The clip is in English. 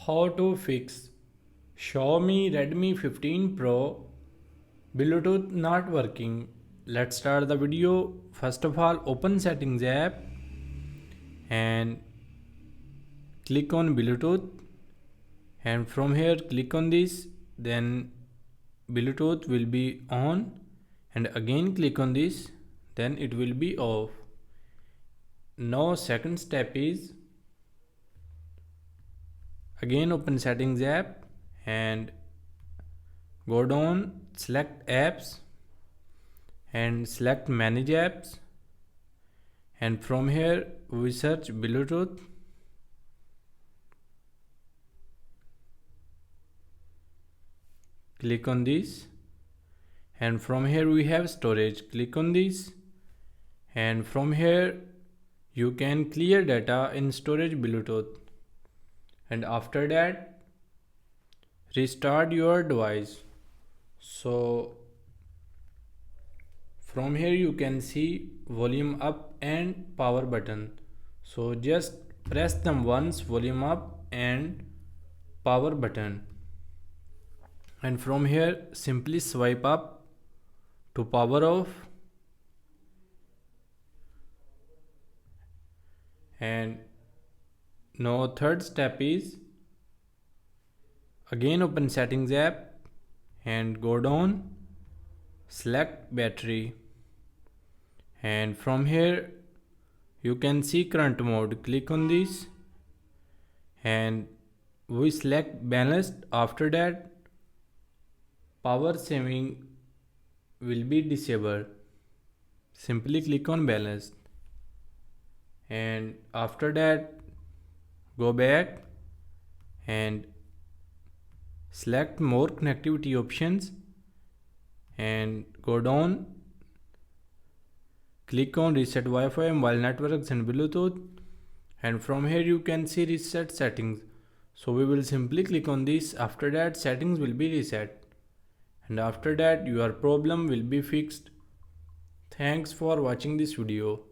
How to fix Xiaomi Redmi 15 Pro Bluetooth not working. Let's start the video. First of all, open settings app and click on Bluetooth, and from here click on this, then Bluetooth will be on, and again click on this, then it will be off. Now second step is again open settings app and go down, select apps and select manage apps, and from here we search Bluetooth, click on this, and from here we have storage, click on this, and from here you can clear data in storage Bluetooth, and after that restart your device. So from here you can see volume up and power button, so just press them once, volume up and power button, and from here simply swipe up to power off, and now third step is again open settings app and go down, select battery, and from here you can see current mode, click on this and we select balanced. After that power saving will be disabled, simply click on balanced, and after that go back and select more connectivity options and go down, click on reset Wi-Fi, mobile networks and Bluetooth, and from here you can see reset settings, so we will simply click on this. After that settings will be reset, and after that your problem will be fixed. Thanks for watching this video.